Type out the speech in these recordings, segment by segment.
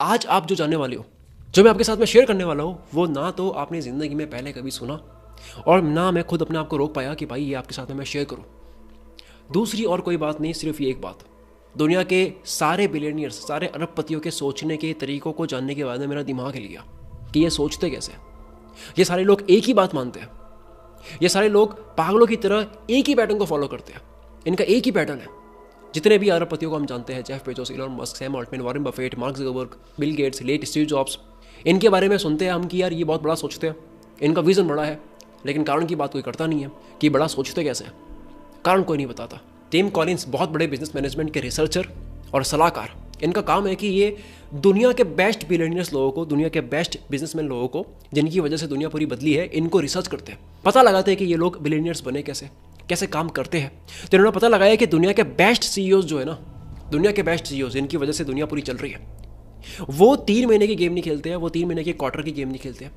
आज आप जो जानने वाले हो, जो मैं आपके साथ में शेयर करने वाला हूँ, वो ना तो आपने ज़िंदगी में पहले कभी सुना और ना मैं खुद अपने आप को रोक पाया कि भाई ये आपके साथ में मैं शेयर करूँ। दूसरी और कोई बात नहीं, सिर्फ ये एक बात। दुनिया के सारे बिलियनियर्स, सारे अरबपतियों के सोचने के तरीकों को जानने के बाद में मेरा दिमाग हिल गया कि ये सोचते कैसे। ये सारे लोग एक ही बात मानते हैं। ये सारे लोग पागलों की तरह एक ही पैटर्न को फॉलो करते हैं। इनका एक ही पैटर्न है। जितने भी अरबपतियों को हम जानते हैं, Jeff Bezos, Elon Musk, Sam Altman, Warren Buffett, Mark Zuckerberg, Bill Gates, late Steve Jobs, इनके बारे में सुनते हैं हम कि यार ये बहुत बड़ा सोचते हैं, इनका विजन बड़ा है, लेकिन कारण की बात कोई करता नहीं है कि बड़ा सोचते कैसे हैं। कारण कोई नहीं बताता। टिम कॉलिंस बहुत बड़े बिजनेस मैनेजमेंट के रिसर्चर और सलाहकार, इनका काम है कि ये दुनिया के बेस्ट बिलियनियर्स लोगों को, दुनिया के बेस्ट बिजनेसमैन लोगों को, जिनकी वजह से दुनिया पूरी बदली है, इनको रिसर्च करते हैं, पता लगाते हैं कि ये लोग बिलियनियर्स बने कैसे, कैसे काम करते हैं। तो इन्होंने पता लगाया कि दुनिया के बेस्ट सीईओज जो है ना, दुनिया के बेस्ट सीईओज जिनकी वजह से दुनिया पूरी चल रही है, वो 3 महीने की गेम नहीं खेलते हैं, वो 3 महीने के क्वार्टर की गेम नहीं खेलते हैं,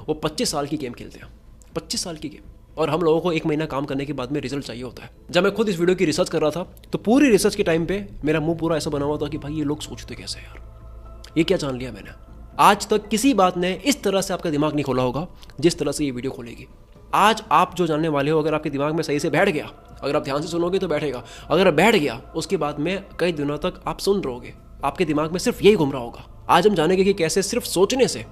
वो 25 साल की गेम खेलते हैं। 25 साल की गेम। और हम लोगों को 1 महीना काम करने के बाद में रिजल्ट चाहिए होता है। जब मैं खुद इस वीडियो की रिसर्च कर रहा था, तो पूरी रिसर्च के टाइम पे मेरा मुंह पूरा ऐसा बना हुआ था कि भाई ये लोग सोचते कैसे यार, ये क्या जान लिया मैंने। आज तक किसी बात ने इस तरह से आपका दिमाग नहीं खोला होगा जिस तरह से ये वीडियो खोलेगी। आज आप जो जानने वाले हो, अगर आपके दिमाग में सही से बैठ गया, अगर आप ध्यान से सुनोगे तो बैठेगा, अगर बैठ गया उसके बाद में कई दिनों तक आप सुन रहोगे, आपके दिमाग में सिर्फ यही घूम रहा होगा। आज हम जानेंगे कि कैसे सिर्फ सोचने से,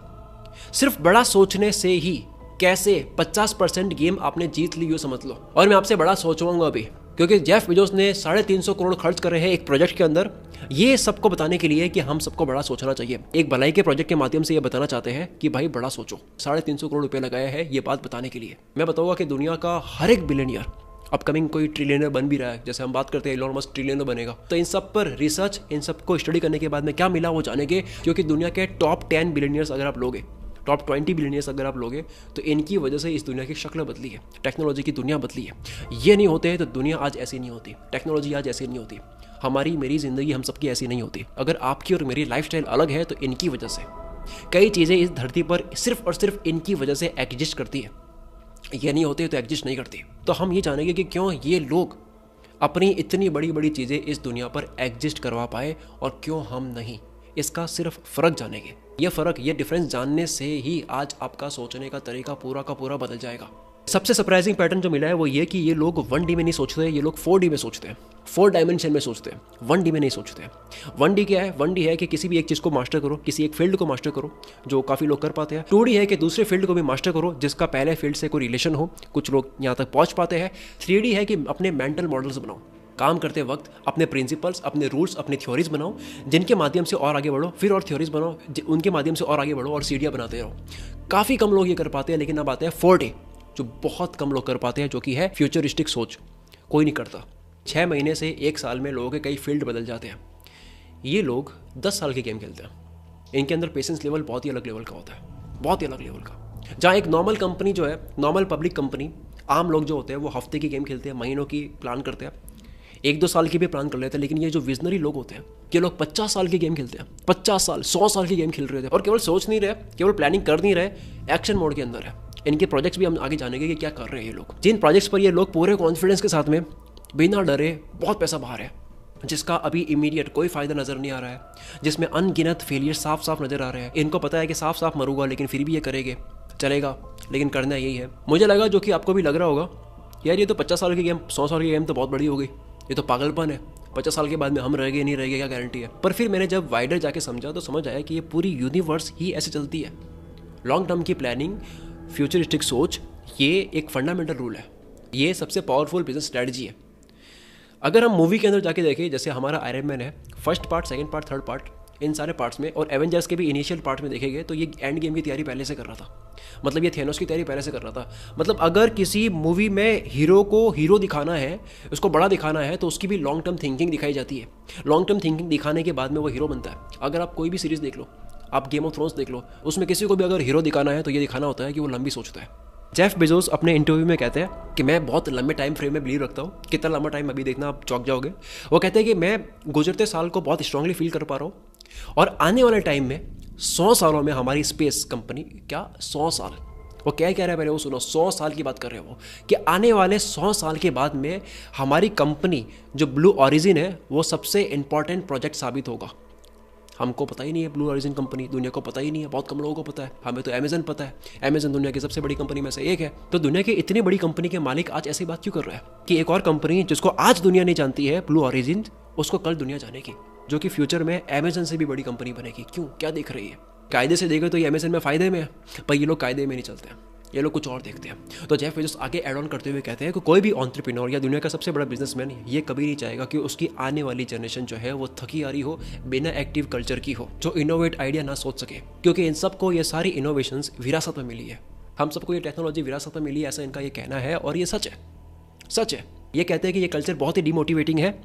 सिर्फ बड़ा सोचने से ही कैसे 50% गेम आपने जीत ली, यो समझ लो। और मैं आपसे बड़ा सोचूंगा अभी, क्योंकि जेफ बेजोस ने 350 करोड़ खर्च करे हैं एक प्रोजेक्ट के अंदर, ये सबको बताने के लिए कि हम सबको बड़ा सोचना चाहिए। एक भलाई के प्रोजेक्ट के माध्यम से ये बताना चाहते हैं कि भाई बड़ा सोचो। 350 करोड़ रुपए लगाया है ये बात बताने के लिए। मैं बताऊंगा कि दुनिया का हर एक बिलियनियर अपकमिंग कोई ट्रिलियनर बन भी रहा है। जैसे हम बात करते हैं इलॉन मस्क ट्रिलियनर बनेगा, तो इन सब पर रिसर्च, इन सब को स्टडी करने के बाद में क्या मिला वो जानेंगे। क्योंकि दुनिया के टॉप 10 बिलियनियर्स अगर आप लोगे, टॉप 20 बिलियनियर्स अगर आप लोगे, तो इनकी वजह से इस दुनिया की शक्ल बदली है, टेक्नोलॉजी की दुनिया बदली है। ये नहीं होते तो दुनिया आज ऐसी नहीं होती, टेक्नोलॉजी आज ऐसी नहीं होती, हमारी मेरी ज़िंदगी हम सबकी ऐसी नहीं होती। अगर आपकी और मेरी लाइफस्टाइल अलग है तो इनकी वजह से कई चीज़ें इस धरती पर सिर्फ और सिर्फ इनकी वजह से एग्जिस्ट करती है। ये नहीं होते तो एग्जिस्ट नहीं करती। तो हम ये जानेंगे कि क्यों ये लोग अपनी इतनी बड़ी बड़ी चीज़ें इस दुनिया पर एग्जिस्ट करवा पाए और क्यों हम नहीं। इसका सिर्फ फ़र्क जानेंगे। ये फ़र्क, ये डिफरेंस जानने से ही आज आपका सोचने का तरीका पूरा का पूरा बदल जाएगा। सबसे सरप्राइजिंग पैटर्न जो मिला है वो ये कि ये लोग 1D में नहीं सोचते, ये लोग 4D में सोचते हैं, 4 डायमेंशन में सोचते हैं, 1D में नहीं सोचते। 1D क्या है? 1D है कि किसी भी एक चीज़ को मास्टर करो, किसी एक फील्ड को मास्टर करो, जो काफ़ी लोग कर पाते हैं। 2D है कि दूसरे फील्ड को भी मास्टर करो जिसका पहले फील्ड से कोई रिलेशन हो, कुछ लोग यहाँ तक पहुँच पाते हैं। 3D है कि अपने मेंटल मॉडल्स बनाओ, काम करते वक्त अपने प्रिंसिपल्स, अपने रूल्स, अपनी थ्योरीज बनाओ, जिनके माध्यम से और आगे बढ़ो, फिर और थ्योरीज बनाओ, उनके माध्यम से और आगे बढ़ो और सीढ़ियाँ बनाते रहो। काफ़ी कम लोग ये कर पाते हैं। लेकिन अब आते हैं 4D, जो बहुत कम लोग कर पाते हैं, जो कि है फ्यूचरिस्टिक सोच। कोई नहीं करता। 6 महीने से 1 साल में लोगों के कई फील्ड बदल जाते हैं। ये लोग 10 साल की गेम खेलते हैं। इनके अंदर पेशेंस लेवल बहुत ही अलग लेवल का होता है, बहुत ही अलग लेवल का। जहाँ एक नॉर्मल कंपनी जो है, नॉर्मल पब्लिक कंपनी, आम लोग जो होते हैं वो हफ्ते की गेम खेलते हैं, महीनों की प्लान करते हैं, 1-2 साल की भी प्लान कर लेते हैं। लेकिन ये जो विजनरी लोग होते हैं, ये लोग 50 साल की गेम खेलते हैं, 50 साल, 100 साल की गेम खेल रहे थे। और केवल सोच नहीं रहे, केवल प्लानिंग कर नहीं रहे, एक्शन मोड के अंदर है। इनके प्रोजेक्ट्स भी हम आगे जानेंगे कि क्या कर रहे हैं ये लोग। जिन प्रोजेक्ट्स पर ये लोग पूरे कॉन्फिडेंस के साथ में, बिना डरे, बहुत पैसा बाहर है, जिसका अभी इमीडिएट कोई फायदा नजर नहीं आ रहा है, जिसमें अनगिनत फेलियर साफ साफ नजर आ रहे हैं। इनको पता है कि साफ साफ मरूंगा, लेकिन फिर भी ये करेंगे, चलेगा, लेकिन करना यही है। मुझे लगा, जो कि आपको भी लग रहा होगा, यार ये तो 50 साल की गेम, 100 साल की गेम तो बहुत बड़ी हो गई, ये तो पागलपन है, 50 साल के बाद में हम रह गए नहीं रह गए, क्या गारंटी है। पर फिर मैंने जब वाइडर जाके समझा तो समझ आया कि ये पूरी यूनिवर्स ही ऐसे चलती है। लॉन्ग टर्म की प्लानिंग, फ्यूचरिस्टिक सोच, ये एक फंडामेंटल रूल है। ये सबसे पावरफुल बिजनेस स्ट्रैटेजी है। अगर हम मूवी के अंदर जाके देखें, जैसे हमारा आयरन मैन है, first part, second part, third part, इन सारे पार्ट्स में, और एवेंजर्स के भी इनिशियल पार्ट में देखेंगे तो ये एंड गेम की तैयारी पहले से कर रहा था। मतलब ये थेनोस की तैयारी पहले से कर रहा था। मतलब अगर किसी मूवी में हीरो को हीरो दिखाना है, उसको बड़ा दिखाना है, तो उसकी भी लॉन्ग टर्म थिंकिंग दिखाई जाती है। लॉन्ग टर्म थिंकिंग दिखाने के बाद में वो हीरो बनता है। अगर आप कोई भी सीरीज़ देख लो, आप गेम ऑफ थ्रोन्स देख लो, उसमें किसी को भी अगर हीरो दिखाना है तो ये दिखाना होता है कि वो लंबी सोचता है। जेफ बेजोस अपने इंटरव्यू में कहते हैं कि मैं बहुत लंबे टाइम फ्रेम में बिलीव रखता हूँ। कितना लंबा टाइम अभी देखना, आप चौंक जाओगे। वो कहते हैं कि मैं गुजरते साल को बहुत स्ट्रांगली फील कर पा रहा हूँ, और आने वाले टाइम में 100 सालों में हमारी स्पेस कंपनी, क्या 100 साल, वो क्या कह रहे हैं पहले वो सुनो, 100 साल की बात कर रहे हैं वो, कि आने वाले 100 साल के बाद में हमारी कंपनी जो ब्लू ओरिजिन है वो सबसे इंपॉर्टेंट प्रोजेक्ट साबित होगा। हमको पता ही नहीं है ब्लू ओरिजिन कंपनी, दुनिया को पता ही नहीं है, बहुत कम लोगों को पता है। हमें तो अमेजन पता है, अमेजन दुनिया की सबसे बड़ी कंपनी में से एक है। तो दुनिया की इतनी बड़ी कंपनी के मालिक आज ऐसी बात क्यों कर रहा है कि एक और कंपनी जिसको आज दुनिया नहीं जानती है, ब्लू ओरिजिन, उसको कल दुनिया जानेगी, जो कि फ्यूचर में अमेजन से भी बड़ी कंपनी बनेगी। क्यों, क्या देख रही है? कायदे से देखे तो ये अमेजन में फ़ायदे में है, पर ये लोग कायदे में नहीं चलते हैं, ये लोग कुछ और देखते हैं। तो जेफ बेजोस आगे एड ऑन करते हुए कहते हैं कि कोई भी एंटरप्रेन्योर या दुनिया का सबसे बड़ा बिजनेसमैन ये कभी नहीं चाहेगा कि उसकी आने वाली जनरेशन जो है वो थकी आ रही हो, बिना एक्टिव कल्चर की हो, जो इनोवेट आइडिया ना सोच सके, क्योंकि इन सबको ये सारी इनोवेशंस विरासत में मिली है। हम सबको ये टेक्नोलॉजी विरासत में मिली है, ऐसा इनका ये कहना है, और ये सच है, सच है। ये कहते हैं कि ये कल्चर बहुत ही डिमोटिवेटिंग है,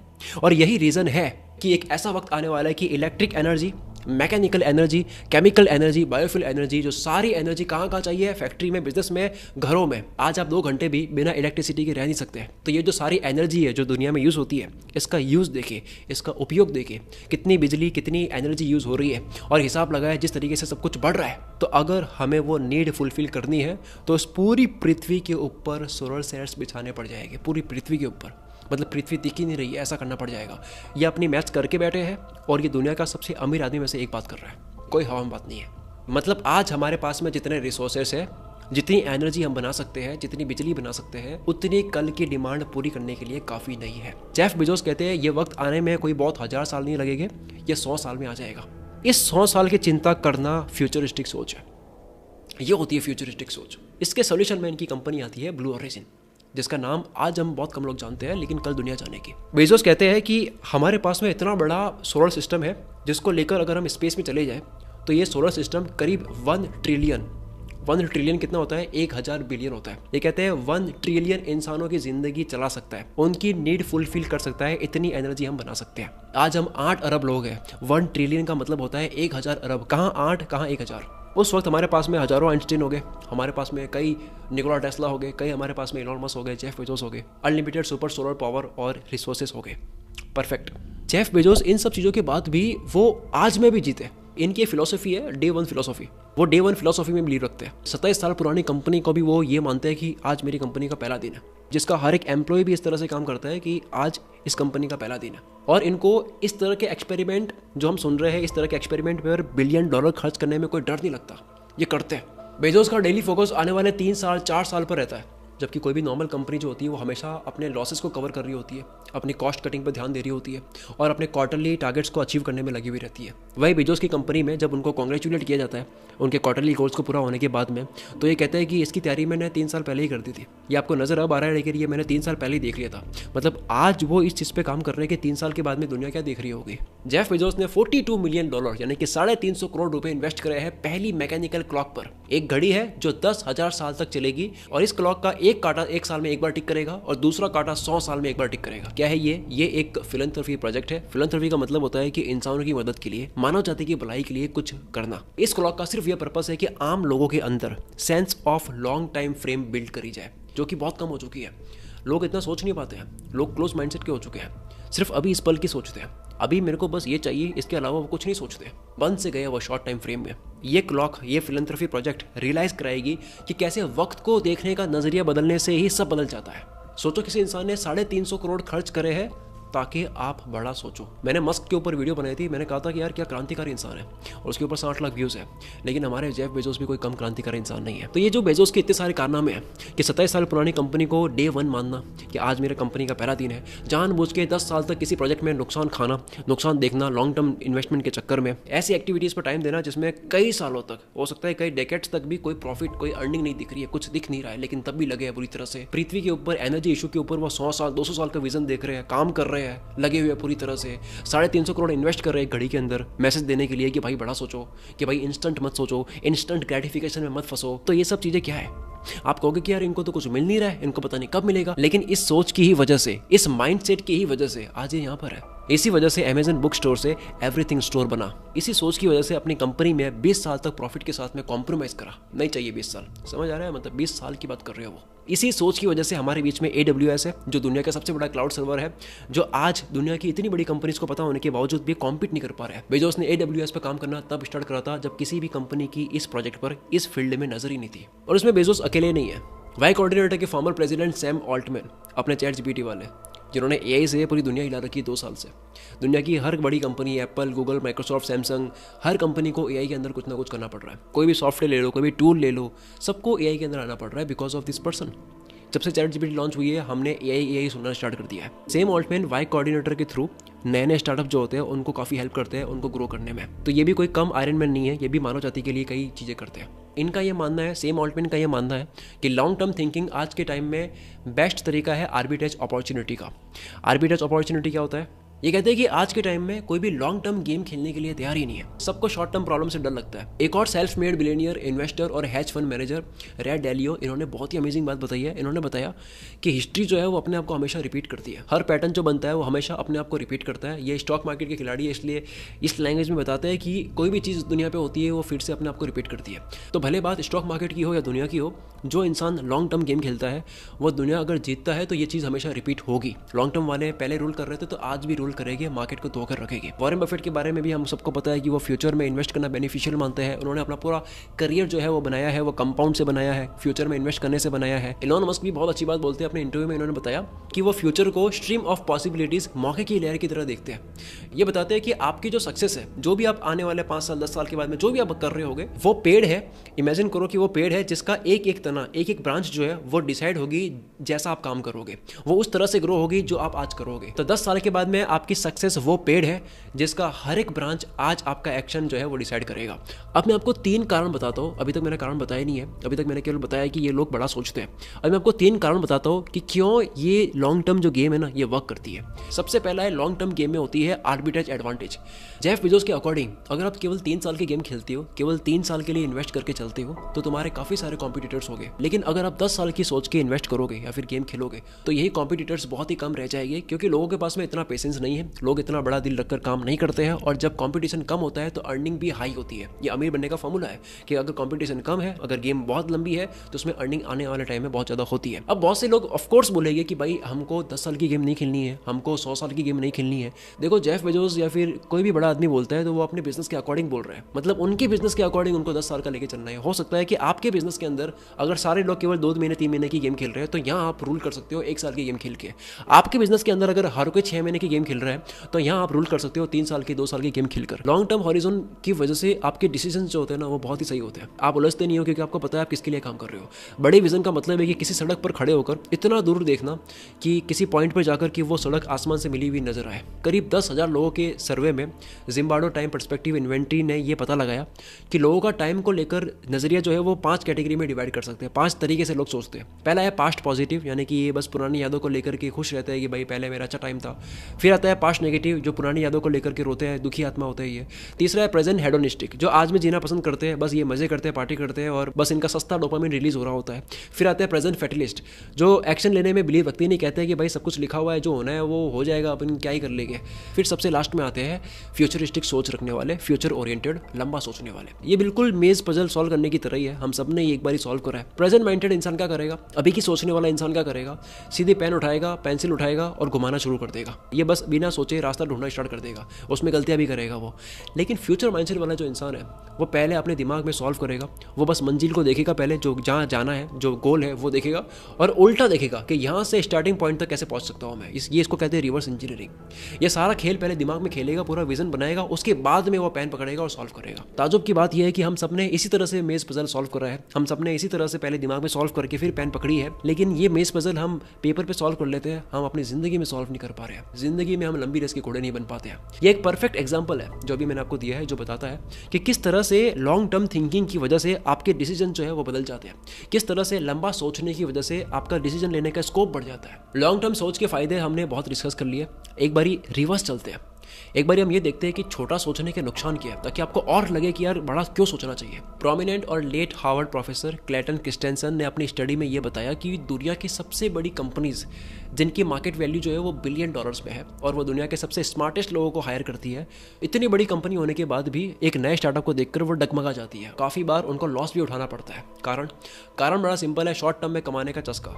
और यही रीज़न है कि एक ऐसा वक्त आने वाला है कि electric energy, mechanical energy, chemical energy, biofuel energy, जो सारी एनर्जी कहाँ कहाँ चाहिए, फैक्ट्री में, बिजनेस में, घरों में। आज आप 2 घंटे भी बिना इलेक्ट्रिसिटी के रह नहीं सकते हैं। तो ये जो सारी एनर्जी है जो दुनिया में यूज़ होती है, इसका यूज़ देखिए, इसका उपयोग देखिए, कितनी बिजली, कितनी एनर्जी यूज़ हो रही है, और हिसाब लगाए जिस तरीके से सब कुछ बढ़ रहा है। तो अगर हमें वो नीड फुलफिल करनी है तो इस पूरी पृथ्वी के ऊपर सोलर सेल्स बिछाने पड़ जाएंगे, पूरी पृथ्वी के ऊपर। मतलब पृथ्वी दिख ही नहीं रही है, ऐसा करना पड़ जाएगा। ये अपनी मैथ्स करके बैठे हैं, और ये दुनिया का सबसे अमीर आदमी में से एक बात कर रहा है, कोई हवा में बात नहीं है। मतलब आज हमारे पास में जितने रिसोर्सेस है, जितनी एनर्जी हम बना सकते हैं, जितनी बिजली बना सकते हैं, उतनी कल की डिमांड पूरी करने के लिए काफ़ी नहीं है। जेफ बेजोस कहते हैं ये वक्त आने में कोई बहुत 1000 साल नहीं लगेंगे, ये 100 साल में आ जाएगा। इस 100 साल की चिंता करना फ्यूचरिस्टिक सोच है, ये होती है फ्यूचरिस्टिक सोच। इसके सोल्यूशन में इनकी कंपनी आती है ब्लू ओरिजिन, जिसका नाम आज हम बहुत कम लोग जानते हैं, लेकिन कल दुनिया जानेगी। बेजोस कहते हैं कि हमारे पास में इतना बड़ा सोलर सिस्टम है, जिसको लेकर अगर हम स्पेस में चले जाए तो ये सोलर सिस्टम करीब 1 ट्रिलियन कितना होता है, 1000 बिलियन होता है। ये कहते हैं 1 ट्रिलियन इंसानों की जिंदगी चला सकता है, उनकी नीड फुलफिल कर सकता है, इतनी एनर्जी हम बना सकते हैं। आज हम 8 अरब लोग हैं, 1 ट्रिलियन का मतलब होता है 1000 अरब। कहाँ 8, कहाँ 1000। उस वक्त हमारे पास में हजारों आइंस्टीन हो गए, हमारे पास में कई निकोला टेस्ला हो गए, कई हमारे पास में इलॉन मस्क हो गए, जेफ बेजोस हो गए, अनलिमिटेड सुपर सोलर पावर और रिसोर्सेस हो गए। परफेक्ट। जेफ बेजोस इन सब चीज़ों के बाद भी वो आज में भी जीते। इनकी फिलॉसफी है डे 1 फिलॉसफी। वो डे 1 फिलॉसफी में बिलीव रखते हैं। 27 साल पुरानी कंपनी को भी वो ये मानते हैं कि आज मेरी कंपनी का पहला दिन है, जिसका हर एक एम्प्लॉय भी इस तरह से काम करता है कि आज इस कंपनी का पहला दिन है। और इनको इस तरह के एक्सपेरिमेंट जो हम सुन रहे हैं, इस तरह के एक्सपेरिमेंट पर $1 बिलियन खर्च करने में कोई डर नहीं लगता, ये करते हैं। बेजोस का डेली फोकस आने वाले 3 साल 4 साल पर रहता है, जबकि कोई भी नॉर्मल कंपनी जो होती है वो हमेशा अपने लॉसेस को कवर कर रही होती है, अपनी कॉस्ट कटिंग पर ध्यान दे रही होती है, और अपने क्वार्टरली टारगेट्स को अचीव करने में लगी हुई रहती है। वही बेजोस की कंपनी में जब उनको कॉन्ग्रेचुलेट किया जाता है उनके क्वार्टरली गोल्स को पूरा होने के बाद में, तो ये कहते हैं कि इसकी तैयारी मैंने 3 साल पहले ही कर दी थी। ये आपको नजर अब आ रहा है, लेकिन ये मैंने 3 साल पहले ही देख लिया था। मतलब आज वो इस चीज़ पे काम कर रहे हैं कि 3 साल के बाद में दुनिया क्या देख रही होगी। जेफ बेजोस ने $42 मिलियन यानी कि 350 करोड़ रुपए इन्वेस्ट करे हैं पहली मैकेनिकल क्लॉक पर। एक घड़ी है जो 10,000 साल तक चलेगी, और इस क्लॉक का एक कांटा 1 साल में एक बार टिक करेगा, और दूसरा कांटा 100 साल में एक बार टिक करेगा। क्या है ये एक फिलैंथ्रोपी प्रोजेक्ट है। फिलैंथ्रोपी का मतलब होता है कि इंसानों की मदद के लिए, मानव जाति की भलाई के लिए कुछ करना। इस क्लॉक का सिर्फ यह पर्पस है कि आम लोगों के अंदर sense of long time frame build करी जाए, जो कि बहुत कम हो चुकी है। लोग इतना सोच नहीं पाते हैं, लोग क्लोज माइंडसेट के हो चुके हैं, सिर्फ अभी इस पल की सोचते हैं, अभी मेरे को बस ये चाहिए, इसके अलावा वो कुछ नहीं सोचते। बंद से गए वो शॉर्ट टाइम फ्रेम में। ये क्लॉक, ये फिलैंथ्रोपी प्रोजेक्ट रियलाइज कराएगी कि कैसे वक्त को देखने का नजरिया बदलने से ही सब बदल जाता है। सोचो किसी इंसान ने 350 करोड़ खर्च करे हैं ताकि आप बड़ा सोचो। मैंने मस्क के ऊपर वीडियो बनाई थी, मैंने कहा था कि यार क्या क्रांतिकारी इंसान है, और उसके ऊपर 60 लाख व्यूज़ है। लेकिन हमारे जेफ बेजोस भी कोई कम क्रांतिकारी इंसान नहीं है। तो ये जो बेजोस के इतने सारे कारनामे हैं कि 27 साल पुरानी कंपनी को डे 1 मानना कि आज मेरे कंपनी का पहला दिन है, जानबूझ के 10 साल तक किसी प्रोजेक्ट में नुकसान खाना, नुकसान देखना, लॉन्ग टर्म इन्वेस्टमेंट के चक्कर में ऐसी एक्टिविटीज़ पर टाइम देना जिसमें कई सालों तक, हो सकता है कई डेकेड्स तक भी कोई प्रॉफिट, कोई अर्निंग नहीं दिख रही है, कुछ दिख नहीं रहा है, लेकिन तब भी लगे हैं बुरी तरह से पृथ्वी के ऊपर एनर्जी इशू के ऊपर। वो 100 साल 200 साल का विजन देख रहे हैं, काम कर रहे हैं, लगे हुए पूरी तरह से। 350 करोड़ इन्वेस्ट कर रहे हैं घड़ी के अंदर, मैसेज देने के लिए कि भाई बड़ा सोचो, कि भाई इंस्टेंट मत सोचो, इंस्टेंट ग्रेटिफिकेशन में मत फंसो। तो ये सब चीजें क्या है? आप कहोगे कि यार इनको तो कुछ मिल नहीं रहा है, इनको पता नहीं कब मिलेगा, लेकिन इस सोच की ही वजह से, इस माइंडसेट की ही वजह से आज ये यहाँ पर है। इसी वजह से अमेजन बुक स्टोर से एवरीथिंग स्टोर बना। इसी सोच की वजह से अपनी कंपनी में 20 साल तक प्रॉफिट के साथ में कॉम्प्रोमाइज करा। नहीं चाहिए 20 साल, समझ आ रहा है? मतलब 20 साल की बात कर रहे हो वो। इसी सोच की वजह से हमारे बीच में AWS है, जो दुनिया का सबसे बड़ा क्लाउड सर्वर है, जो आज दुनिया की इतनी बड़ी कंपनीज को पता होने के बावजूद भी कॉम्पीट नहीं कर पा रहा है। बेजोस ने AWS पर काम करना तब स्टार्ट करा था जब किसी भी कंपनी की इस प्रोजेक्ट पर, इस फील्ड में नजर ही नहीं थी। और उसमें बेजोस अकेले नहीं है। वाई कोऑर्डिनेटर के फॉर्मर प्रेसिडेंट सैम ऑल्टमैन, अपने ChatGPT वाले, जिन्होंने एआई से पूरी दुनिया हिला रखी है 2 साल से। दुनिया की हर बड़ी company, Apple, Google, Microsoft, Samsung, हर कंपनी को एआई के अंदर कुछ ना कुछ करना पड़ रहा है। कोई भी सॉफ्टवेयर ले लो, कोई भी टूल ले लो, सबको एआई के अंदर आना पड़ रहा है बिकॉज ऑफ दिस पर्सन। जब से ChatGPT लॉन्च हुई है, हमने एआई सुनना स्टार्ट कर दिया है। सेम ऑल्टमैन वाई कोऑर्डिनेटर के थ्रू नए नए स्टार्टअप जो होते हैं उनको काफ़ी हेल्प करते हैं उनको ग्रो करने में। तो ये भी कोई कम आयरन मैन नहीं है, ये भी मानव जाति के लिए कई चीज़ें करते हैं। इनका ये मानना है, सेम ऑल्टमैन का ये मानना है कि लॉन्ग टर्म थिंकिंग आज के टाइम में बेस्ट तरीका है आर्बिट्रेज अपॉर्चुनिटी का। आर्बिट्रेज अपॉर्चुनिटी क्या होता है? ये कहते हैं कि आज के टाइम में कोई भी लॉन्ग टर्म गेम खेलने के लिए तैयार ही नहीं है, सबको शॉर्ट टर्म प्रॉब्लम से डर लगता है। एक और सेल्फ मेड बिलियनियर, इन्वेस्टर और हेज फंड मैनेजर रे डैलियो, इन्होंने बहुत ही अमेजिंग बात बताई है। इन्होंने बताया कि हिस्ट्री जो है वो अपने आप को हमेशा रिपीट करती है। हर पैटर्न जो बनता है वो हमेशा अपने आप को रिपीट करता है। ये स्टॉक मार्केट के खिलाड़ी है, इसलिए इस लैंग्वेज में बताते हैं कि कोई भी चीज़ दुनिया पर होती है वो फिर से अपने आप को रिपीट करती है। तो भले बात स्टॉक मार्केट की हो या दुनिया की हो, जो इंसान लॉन्ग टर्म गेम खेलता है वो दुनिया अगर जीतता है तो ये चीज़ हमेशा रिपीट होगी। लॉन्ग टर्म वाले पहले रूल कर रहे थे तो आज भी रूल करेंगे, मार्केट को धोकर रखेगी। वॉरेन बफेट के बारे में भी हम सबको पता है कि वो फ्यूचर में इन्वेस्ट करना बेनिफिशियल मानते हैं। उन्होंने अपना पूरा करियर जो है वो बनाया है, वो कंपाउंड से बनाया है, फ्यूचर में इन्वेस्ट करने से बनाया है। इलॉन मस्क भी बहुत अच्छी बात बोलते हैं अपने इंटरव्यू में। इन्होंने बताया कि वो फ्यूचर को स्ट्रीम ऑफ पॉसिबिलिटीज, मौके की लहर की तरह देखते हैं। ये बताते हैं कि आपकी जो सक्सेस है, जो भी आप आने वाले 5 साल 10 साल के बाद में जो भी आप कर रहे होगे, वो पेड़ है। इमेजिन करो कि वो पेड़ है जिसका एक एक तना, एक एक ब्रांच जो है वो डिसाइड होगी जैसा आप काम करोगे, वो उस तरह से ग्रो होगी जो आप आज करोगे। तो 10 साल के बाद में आपकी सक्सेस वो पेड़ है जिसका हर एक ब्रांच आज आपका एक्शन जो है वो डिसाइड करेगा। अब मैं आपको 3 कारण बताता हूँ। अभी तक मैंने कारण बताया नहीं है, अभी तक मैंने केवल बताया कि ये लोग बड़ा सोचते हैं। अब मैं आपको 3 कारण बताता हूँ कि क्यों ये लॉन्ग टर्म जो गेम है ना ये वर्क करती है। सबसे पहला है, लॉन्ग टर्म गेम में होती है आर्बिट्रेज एडवांटेज। जेफ बेजोस के अकॉर्डिंग अगर आप केवल 3 साल की गेम खेलते हो, केवल 3 साल के लिए इन्वेस्ट करके चलते हो, तो तुम्हारे काफी सारे कॉम्पिटिटर्स हो गए। लेकिन अगर आप 10 साल की सोच के इन्वेस्ट करोगे या फिर गेम खेलोगे तो यही कॉम्पिटिटर्स बहुत ही कम रह जाएंगे, क्योंकि लोगों के पास में इतना पेशेंस नहीं है, लोग इतना बड़ा दिल रखकर काम नहीं करते हैं। और जब कंपटीशन कम होता है तो अर्निंग भी हाई होती है। ये अमीर बनने का फॉर्मूला है कि अगर कंपटीशन कम है, अगर गेम बहुत लंबी है तो उसमें अर्निंग आने वाले टाइम में बहुत ज़्यादा होती है। अब बहुत से लोग ऑफकोर्स बोलेंगे कि भाई हमको 10 साल की गेम नहीं खेलनी है, हमको 100 साल की गेम नहीं खेलनी है। देखो, जेफ बेजोस या फिर कोई भी बड़ा आदमी बोलता है तो वो अपने बिजनेस के अकॉर्डिंग बोल रहे हैं, मतलब उनके बिजनेस के अकॉर्डिंग उनको 10 साल का लेके चलना है। हो सकता है कि आपके बिजनेस के अंदर अगर सारे लोग केवल 2 महीने 3 महीने की गेम खेल रहे हैं तो यहाँ आप रूल कर सकते हो 1 साल की गेम खेल के। आपके बिजनेस के अंदर अगर हर कोई 6 महीने की गेम खेल रहा है तो यहाँ आप रूल कर सकते हो 3 साल की 2 साल की गेम खेलकर। लॉन्ग टर्म हॉरिजॉन की वजह से आपके डिसीजन जो होते हैं ना वो बहुत ही सही होते हैं। आप उलझते नहीं हो क्योंकि आपको पता है आप किसके लिए काम कर रहे हो। बड़े विजन का मतलब है कि किसी सड़क पर खड़े होकर इतना दूर देखना कि किसी पॉइंट पर जाकर कि वो सड़क आसमान से मिली हुई नजर आए। करीब 10,000 लोगों के सर्वे में जिम्बार्डो टाइम पर्सपेक्टिव इन्वेंट्री ने ये पता लगाया कि लोगों का टाइम को लेकर नजरिया जो है वो 5 कैटेगरी में डिवाइड कर सकते हैं। 5 तरीके से लोग सोचते हैं। पहला है पास्ट पॉजिटिव, यानी कि ये बस पुरानी यादों को लेकर के खुश रहते हैं कि भाई पहले मेरा अच्छा टाइम था। फिर आता है पास्ट नेगेटिव, जो पुरानी यादों को लेकर के रोते हैं, दुखी आत्मा होते हैं ये। तीसरा है प्रेजेंट हेडोनिस्टिक, जो आज में जीना पसंद करते हैं, बस ये मजे करते हैं, पार्टी करते हैं और बस इनका सस्ता डोपामिन रिलीज हो रहा होता है। फिर आता है प्रेजेंट फैटलिस्ट, जो एक्शन लेने में बिलीव रखते नहीं, कहते हैं कि भाई सब कुछ लिखा हुआ है, जो होना है वो हो जाएगा, अपन क्या ही कर लेंगे। फिर सबसे लास्ट में आते हैं फ्यूचरिस्टिक सोच रखने वाले, फ्यूचर ओरिएंटेड, लंबा सोचने वाले। ये बिल्कुल मेज पजल सॉल्व करने की तरह ही है, हम सब ने एक बार ही सॉल्व करा है। प्रेजेंट माइंडेड इंसान क्या करेगा, अभी की सोचने वाला इंसान क्या करेगा, सीधे पेन उठाएगा, पेंसिल उठाएगा और घुमाना शुरू कर देगा। ये बस बिना सोचे रास्ता ढूंढना स्टार्ट कर देगा, उसमें गलतियां भी करेगा वो। लेकिन फ्यूचर माइंडसेट वाला जो इंसान है वो पहले अपने दिमाग में सॉल्व करेगा, वो बस मंजिल को देखेगा, पहले जो जहाँ जाना है, जो गोल है वो देखेगा और उल्टा देखेगा कि यहाँ से स्टार्टिंग पॉइंट तक कैसे पहुँच सकता हूँ मैं। इसको कहते हैं रिवर्स इंजीनियरिंग। ये सारा खेल पहले दिमाग में खेलेगा, पूरा विजन बनाएगा, उसके बाद में वो पेन पकड़ेगा और सॉल्व करेगा। ताजुब की बात यह है कि हम सबने इसी तरह से मेज पजल सॉल्व करा है, हम सबने इसी तरह से पहले दिमाग में सॉल्व करके फिर पेन पकड़ी है। लेकिन ये मेज पजल हम पेपर पे सॉल्व कर लेते हैं, हम अपनी जिंदगी में सॉल्व नहीं कर पा रहे हैं। जिंदगी में हम लंबी रेस के घोड़े नहीं बन पाते हैं। ये एक परफेक्ट एग्जांपल है जो भी मैंने आपको दिया है, जो बताता है कि किस तरह से लॉन्ग टर्म थिंकिंग की वजह से आपके डिसीजन जो है वो बदल जाते हैं, किस तरह से लंबा सोचने की वजह से आपका डिसीजन लेने का स्कोप बढ़ जाता है। लॉन्ग टर्म सोच के फायदे हमने बहुत डिस्कस कर लिए, एक बारी रिवर्स चलते हैं। एक बार हम ये देखते हैं कि छोटा सोचने के नुकसान क्या है, ताकि आपको और लगे कि यार बड़ा क्यों सोचना चाहिए। प्रोमिनेंट और late Harvard professor Clayton Christensen ने अपनी स्टडी में ये बताया कि दुनिया की सबसे बड़ी कंपनीज जिनकी मार्केट वैल्यू जो है वो $बिलियन में है और वो दुनिया के सबसे स्मार्टेस्ट लोगों को हायर करती है, इतनी बड़ी कंपनी होने के बाद भी एक नए स्टार्टअप को देखकर वो डगमगा जाती है। काफ़ी बार उनको लॉस भी उठाना पड़ता है। कारण बड़ा सिंपल है, शॉर्ट टर्म में कमाने का चस्का,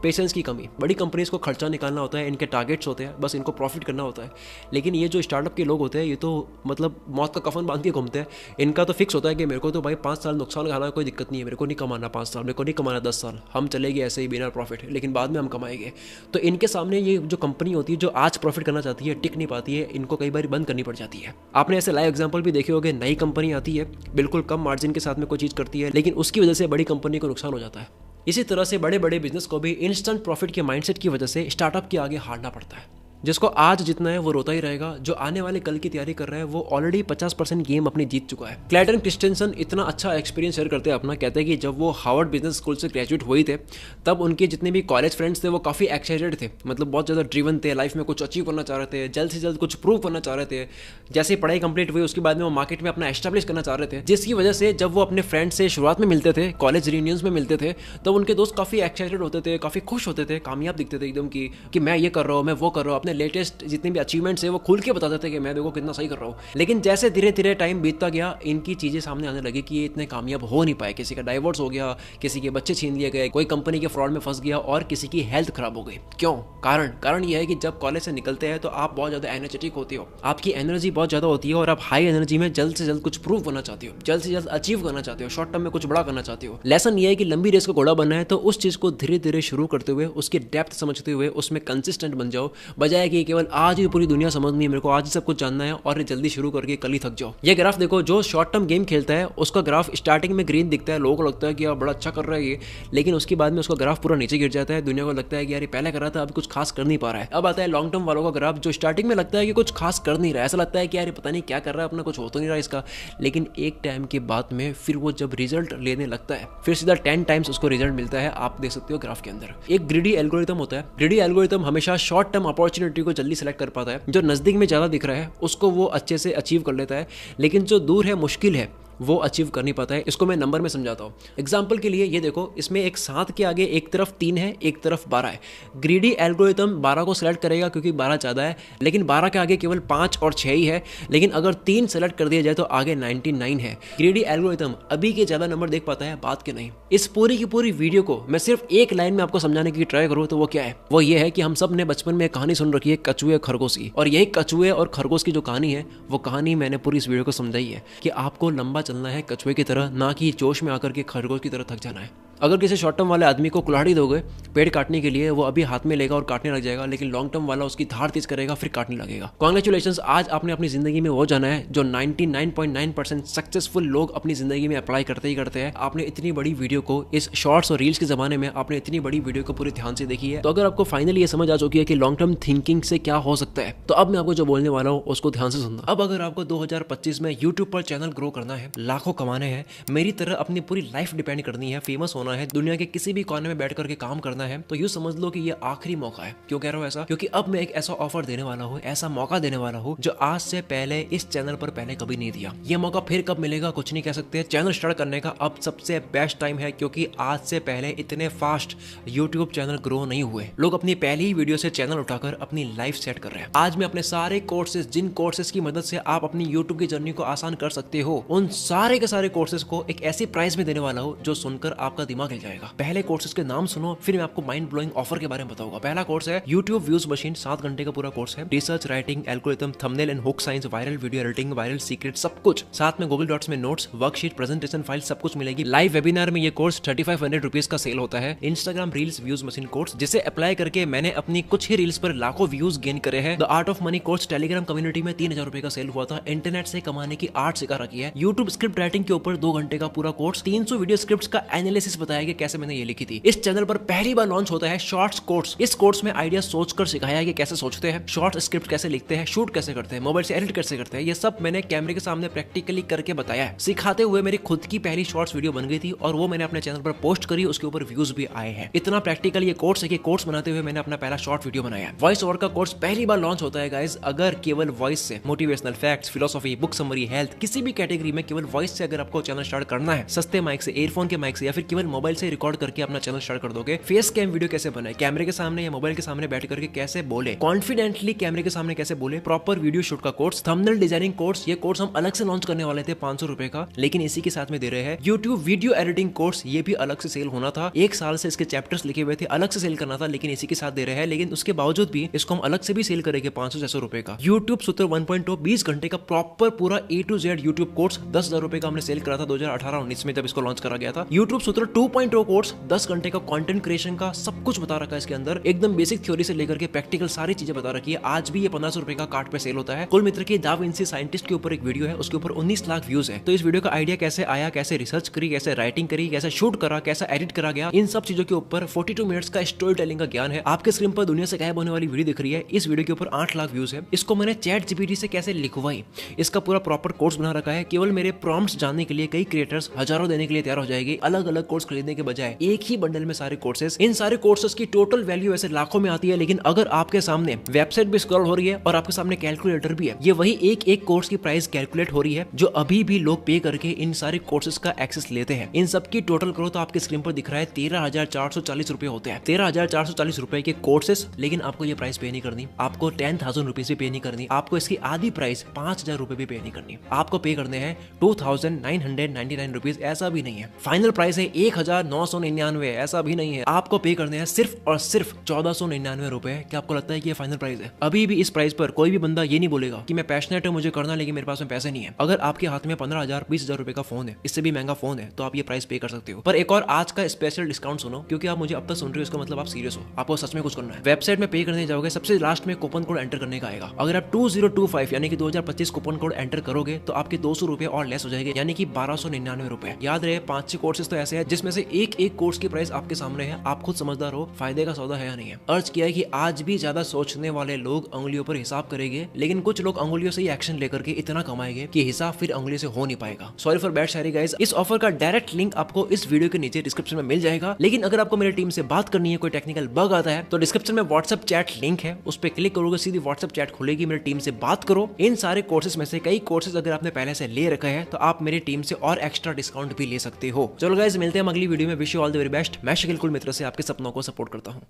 पेशेंस की कमी। बड़ी कंपनीज को खर्चा निकालना होता है, इनके टारगेट्स होते हैं, बस इनको प्रॉफिट करना होता है। लेकिन ये जो स्टार्टअप के लोग होते हैं ये तो मतलब मौत का कफन बांध के घूमते हैं। इनका तो फिक्स होता है कि मेरे को तो भाई 5 साल नुकसान खाना कोई दिक्कत नहीं है, मेरे को नहीं कमाना 5 साल, मेरे को नहीं कमाना 10 साल, हम चलेंगे ऐसे ही बिना प्रॉफिट, लेकिन बाद में हम कमाएंगे। तो तो इनके सामने ये जो कंपनी होती है जो आज प्रॉफिट करना चाहती है टिक नहीं पाती है, इनको कई बार बंद करनी पड़ जाती है। आपने ऐसे लाइव एग्जांपल भी देखे होंगे, नई कंपनी आती है, बिल्कुल कम मार्जिन के साथ में कोई चीज़ करती है, लेकिन उसकी वजह से बड़ी कंपनी को नुकसान हो जाता है। इसी तरह से बड़े बड़े बिजनेस को भी इंस्टेंट प्रॉफिट के माइंडसेट की वजह से स्टार्टअप के आगे हारना पड़ता है। जिसको आज जितना है वो रोता ही रहेगा, जो आने वाले कल की तैयारी कर रहा है वो ऑलरेडी 50% गेम अपनी जीत चुका है। क्लेटन क्रिस्टेंसन इतना अच्छा एक्सपीरियंस शेयर करते हैं अपना, कहते हैं कि जब वो हार्वर्ड बिजनेस स्कूल से ग्रेजुएट हुए थे तब उनके जितने भी कॉलेज फ्रेंड्स थे वो काफ़ी एक्साइटेड थे, मतलब बहुत ज़्यादा ड्रिवन थे, लाइफ में कुछ अचीव करना चाह रहे थे, जल्द से जल्द कुछ प्रूव करना चाह रहे थे। जैसे पढ़ाई कंप्लीट हुई उसके बाद में वो मार्केट में अपना एस्टेब्लिश करना चाह रहे थे, जिसकी वजह से जब वो अपने फ्रेंड से शुरुआत में मिलते थे, कॉलेज रियूनियंस में मिलते थे, तो उनके दोस्त काफ़ी एक्साइटेड होते थे, काफ़ी खुश होते थे, कामयाब दिखते थे एकदम कि मैं ये कर रहा हूँ, मैं वो कर रहा हूँ, अपने लेटेस्ट जितने भी अचीवमेंट्स है वो खुल के बताते थे कि मैं देखो कितना सही कर रहा हूँ। लेकिन जैसे धीरे धीरे टाइम बीतता गया, इनकी चीज़ें सामने आने लगी कि ये इतने कामयाब हो नहीं पाए। किसी का डाइवोर्स हो गया, किसी के बच्चे छीन लिए गए, कोई कंपनी के फ्रॉड में फंस गया और किसी की हेल्थ खराब हो गई। क्यों? कारण ये है कि जब कॉलेज से निकलते हैं तो आप बहुत ज़्यादा एनर्जेटिक होते हो, आपकी एनर्जी बहुत ज़्यादा होती है और आप हाई एनर्जी में जल्द से जल्द कुछ प्रूव करना चाहते हो, जल्द से जल्द अचीव करना चाहते हो, शॉर्ट टर्म में कुछ बड़ा करना चाहते हो। लेसन ये है कि लंबी रेस का घोड़ा बनना है तो उस चीज़ को धीरे धीरे शुरू करते हुए, उसकी डेप्थ समझते हुए उसमें कंसिस्टेंट बन जाओ, बजाय कि केवल आज ही पूरी दुनिया समझनी है, मेरे को आज ही सब कुछ जानना है और जल्दी शुरू करके कल ही थक जाओ। ये ग्राफ देखो, जो शॉर्ट टर्म गेम खेलता है उसका ग्राफ स्टार्टिंग में ग्रीन दिखता है, लोगों को लगता है कि यार बड़ा अच्छा कर रहा है ये, लेकिन उसके बाद में उसका ग्राफ पूरा नीचे गिर जाता है। दुनिया को लगता है कि यार ये पहले कर रहा था अब कुछ खास कर नहीं पा रहा है। अब आता है लॉन्ग टर्म वालों का ग्राफ, जो स्टार्टिंग में लगता है कि कुछ खास कर नहीं रहा है, ऐसा लगता है कि यार पता नहीं क्या कर रहा है अपना, कुछ हो तो नहीं रहा इसका, लेकिन एक टाइम के बाद में फिर वो जब रिजल्ट लेने लगता है फिर सीधा 10 टाइम्स उसको रिजल्ट मिलता है। आप देख सकते हो ग्राफ के अंदर एक ग्रीडी एल्गोरिथम होता है। ग्रीडी एल्गोरिथम हमेशा शॉर्ट टर्म अपॉर्चुनिटी को जल्दी सेलेक्ट कर पाता है, जो नजदीक में ज्यादा दिख रहा है उसको वो अच्छे से अचीव कर लेता है, लेकिन जो दूर है, मुश्किल है, वो अचीव कर नहीं पाता है। इसको मैं नंबर में समझाता हूँ। एग्जाम्पल के लिए ये देखो, इसमें एक 7 के आगे एक तरफ 3 है, एक तरफ 12 है। ग्रीडी एल्गोरिथम 12 को सेलेक्ट करेगा क्योंकि 12 ज़्यादा है, लेकिन 12 के आगे केवल 5 और 6 ही है। लेकिन अगर 3 सेलेक्ट कर दिया जाए तो आगे 99 है। ग्रीडी एल्गोरिथम अभी के ज़्यादा नंबर देख पाता है, बात के नहीं। इस पूरी की पूरी वीडियो को मैं सिर्फ एक लाइन में आपको समझाने की ट्राई करूँ तो वो क्या है, वो ये है कि हम सब ने बचपन में एक कहानी सुन रखी है कछुए और खरगोश की, और यही कछुए और खरगोश की जो कहानी है वो कहानी मैंने पूरी इस वीडियो को समझाई है कि आपको लंबा चलना है कछुए की तरह, ना कि जोश में आकर के खरगोश की तरह थक जाना है। अगर किसी शॉर्ट टर्म वाले आदमी को कुल्हाड़ी दोगे पेड़ काटने के लिए, वो अभी हाथ में लेगा और काटने लग जाएगा, लेकिन लॉन्ग टर्म वाला उसकी धार तेज करेगा फिर काटने लगेगा। कांग्रेचुलेशंस, आज आपने अपनी जिंदगी में वो जाना है जो 99.9% सक्सेसफुल लोग अपनी जिंदगी में अप्लाई करते ही करते हैं। आपने इतनी बड़ी वीडियो को, इस शॉर्ट्स और रील्स के जमाने में आपने इतनी बड़ी वीडियो को पूरे ध्यान से देखी है, तो अगर आपको फाइनली ये समझ आ चुकी है कि लॉन्ग टर्म थिंकिंग से क्या हो सकता है, तो अब मैं आपको जो बोलने वाला हूँ उसको ध्यान से सुनना। अब अगर आपको 2025 में यूट्यूब पर चैनल ग्रो करना है, लाखों कमाने हैं, मेरी तरह अपनी पूरी लाइफ डिपेंड करनी है, फेमस होना है, दुनिया के किसी भी कोने में बैठ करके काम करना है, तो यूं समझ लो कि ये आखिरी मौका है। क्यों कह रहा हूं ऐसा? क्योंकि अब मैं एक ऐसा ऑफर देने वाला हूं, ऐसा मौका देने वाला हूं जो आज से पहले इस चैनल पर पहले कभी नहीं दिया। ये मौका फिर कब मिलेगा कुछ नहीं कह सकते। चैनल स्टार्ट करने का अब सबसे बेस्ट टाइम है, क्योंकि आज से पहले इतने फास्ट यूट्यूब चैनल ग्रो नहीं हुए। लोग अपनी पहली ही वीडियो से चैनल उठाकर अपनी लाइफ सेट कर रहे हैं। आज मैं अपने सारे कोर्सेज, जिन कोर्सेज की मदद से आप अपनी यूट्यूब की जर्नी को आसान कर सकते हो, उन सारे के सारे कोर्सेज को एक ऐसी प्राइस में देने वाला हूं जो सुनकर आपका दिमाग हिल जाएगा। पहले कोर्सेज के नाम सुनो, फिर मैं आपको माइंड ब्लोइंग ऑफर के बारे में बताऊंगा। पहला कोर्स है यूट्यूब व्यूज मशीन, 7 घंटे का पूरा कोर्स है। Research, writing, algorithm, thumbnail and hook science, viral video editing, viral secret, सब कुछ साथ में गूगल डॉट्स में नोट्स, वर्कशीट, प्रेजेंटेशन फाइल, सब कुछ मिलेगी। लाइव वेबिनार में ये कोर्स 3500 रुपीज का सेल होता है। Instagram reels views machine course, जिसे अप्लाई करके मैंने अपनी कुछ ही रील्स पर लाखों व्यूज गेन करे हैं। The art of money course Telegram community में 3000 रुपए का सेल हुआ था। इंटरनेट से कमाने की आर्ट सिखा रखी है। यूट्यूब स्क्रिप्ट राइटिंग के ऊपर 2 घंटे का पूरा कोर्स, 300 वीडियो स्क्रिप्ट का एनालिसिस बताया गया कैसे मैंने ये लिखी थी। इस चैनल पर पहली बार लॉन्च होता है शॉर्ट्स कोर्स। इस कोर्स में आइडिया सोचकर सिखाया है कि कैसे सोचते हैं, शॉर्ट स्क्रिप्ट कैसे लिखते हैं, शूट कैसे करते हैं, मोबाइल से एडिट कैसे करते हैं, ये सब मैंने कैमरे के सामने प्रैक्टिकली करके बताया है। सिखाते हुए मेरी खुद की पहली शॉर्ट्स वीडियो बन गई थी और वो मैंने अपने चैनल पर पोस्ट करी, उसके ऊपर व्यूज भी आए हैं। इतना प्रैक्टिकल ये कोर्स है कि कोर्स बनाते हुए मैंने अपना पहला शॉर्ट वीडियो बनाया। वॉइस ओवर का कोर्स पहली बार लॉन्च होता है गाइस। अगर केवल वॉइस से motivational facts, philosophy, book summary, health, किसी भी कैटेगरी में केवल वॉइस से अगर आपको चैनल स्टार्ट करना है, सस्ते माइक से, एयरफोन के माइक से, या फिर केवल मोबाइल से रिकॉर्ड करके अपना चैनल स्टार्ट कर दोगे। फेस कैम वीडियो कैसे बनाए, कैमरे के सामने या मोबाइल के सामने बैठ करके कैसे बोले, कॉन्फिडेंटली कैमरे के सामने कैसे बोले, प्रॉपर वीडियो शूट का कोर्स, थंबनेल डिजाइनिंग कोर्स। ये कोर्स हम अलग से लॉन्च करने वाले थे 500 रुपए का, लेकिन इसी के साथ में दे रहे हैं। यूट्यूब वीडियो एडिटिंग कोर्स, ये भी अलग से सेल होना था। 1 साल से इसके चैप्टर्स लिखे हुए थे, अलग से सेल करना था, लेकिन इसी के साथ दे रहे हैं। लेकिन उसके बावजूद भी इसको हम अलग से भी सेल करेंगे 500-600 रुपए का। यूट्यूब सूत्र 1.0 20 घंटे का प्रॉपर पूरा A to Z YouTube course 10,000 रुपए का हमने सेल करा था 2018-19 में जब इसको लॉन्च करा गया था। यूट्यूब सूत्र 2.0 कोर्स, 10 घंटे का कंटेंट क्रिएशन का सब कुछ बता रखा है इसके अंदर, एकदम बेसिक थ्योरी से लेकर के प्रैक्टिकल सारी चीजें बता रखी है। आज भी ये 1500 रुपए का कार्ड पे सेल होता है। कुल मित्र की दा विंसी साइंटिस्ट के ऊपर एक वीडियो है, उसके ऊपर 19 लाख व्यूज है। तो इस वीडियो का आइडिया कैसे आया, कैसे रिसर्च करी, कैसे राइटिंग करी, कैसे शूट करा, कैसा एडिट करा गया, इन सब चीजों के ऊपर 42 मिनट्स का स्टोरी टेलिंग का ज्ञान है। आपके स्क्रीन पर दुनिया से गायब होने वाली वीडियो दिख रही है, इस वीडियो के ऊपर 8 लाख व्यूज है। इसको मैंने चैट जीपीटी से कैसे लिखवाई, इसका पूरा प्रॉपर कोर्स बना रखा है। केवल मेरे प्रॉम्प्ट्स जानने के लिए कई क्रिएटर्स हजारों देने के लिए तैयार हो जाएंगे। अलग अलग कोर्स खरीदने के बजाय एक ही बंडल में सारे कोर्सेज। इन सारे कोर्सेज की टोटल वैल्यू ऐसे लाखों में आती है, लेकिन अगर आपके सामने वेबसाइट भी स्क्रॉल हो रही है और आपके सामने कैलकुलेटर भी है, ये वही एक एक कोर्स की प्राइस कैलकुलेट हो रही है जो अभी भी लोग पे करके इन सारे कोर्सेज का एक्सेस लेते हैं। इन सब की टोटल करो तो आपके स्क्रीन पर दिख रहा है 13,440 रुपए होते हैं। 13,440 रुपए के कोर्सेज, लेकिन आपको ये प्राइस पे नहीं करनी, आपको 10,000 रुपीज भी पे नहीं करनी, आपको इसकी आधी प्राइस 5,000 रुपए भी पे नहीं करनी, आपको पे करने हैं 2,999 रुपीज। ऐसा भी नहीं है फाइनल प्राइस है 1,999, ऐसा भी नहीं है। आपको पे करने हैं सिर्फ और सिर्फ 1,499 रुपए। क्या आपको लगता है कि ये फाइनल प्राइस है? अभी भी इस प्राइस पर कोई भी बंदा ये नहीं बोलेगा कि मैं पैशनेट हूं, मुझे करना, लेकिन मेरे पास में पैसे नहीं है। अगर आपके हाथ में 15,000 20,000 रुपए का फोन है, इससे भी महंगा फोन है, तो आप ये प्राइस पे कर सकते हो। पर एक और आज का स्पेशल डिस्काउंट सुनो, क्योंकि आप मुझे अब तक सुन रहे हो, इसका मतलब आप सीरियस हो, आपको सच में कुछ करना है। वेबसाइट में पे करने जाओगे, सबसे लास्ट में कूपन कोड एंटर करने का आएगा। अगर आप 2025 यानी कि 2025 कूपन कोड एंटर करोगे तो आपके 200 रुपए और लेस हो जाएंगे, यानी कि 1,299 रुपए। याद रहे 5-6 कोर्सेज तो ऐसे हैं जिसमें से एक एक कोर्स की प्राइस आपके सामने है। आप खुद समझदार हो, फायदे का सौदा है या नहीं है। अर्ज किया है कि आज भी ज्यादा सोचने वाले लोग उंगलियों पर हिसाब करेंगे, लेकिन कुछ लोग उंगलियों से ही एक्शन लेकर के इतना कमाएंगे कि हिसाब फिर उंगली से हो नहीं पाएगा। Sorry for bad Shayari guys. इस ऑफर का डायरेक्ट लिंक आपको इस वीडियो के नीचे डिस्क्रिप्शन में मिल जाएगा। लेकिन अगर आपको मेरी टीम से बात करनी है, कोई टेक्निकल बग आता है, तो डिस्क्रिप्शन में व्हाट्सएप चैट लिंक है, उस पर क्लिक करोगे सीधी व्हाट्सएप चैट खुलेगी, मेरी टीम से बात करो। इन सारे कोर्सेज में से कई कोर्सेज अगर आपने पहले से ले रखा है तो आप मेरी टीम से और एक्स्ट्रा डिस्काउंट भी ले सकते हो। चलो गाइस, मिलते हैं अगली वीडियो में। Wish you all the very best. मैं शकील कुल मित्र से आपके सपनों को सपोर्ट करता हूँ।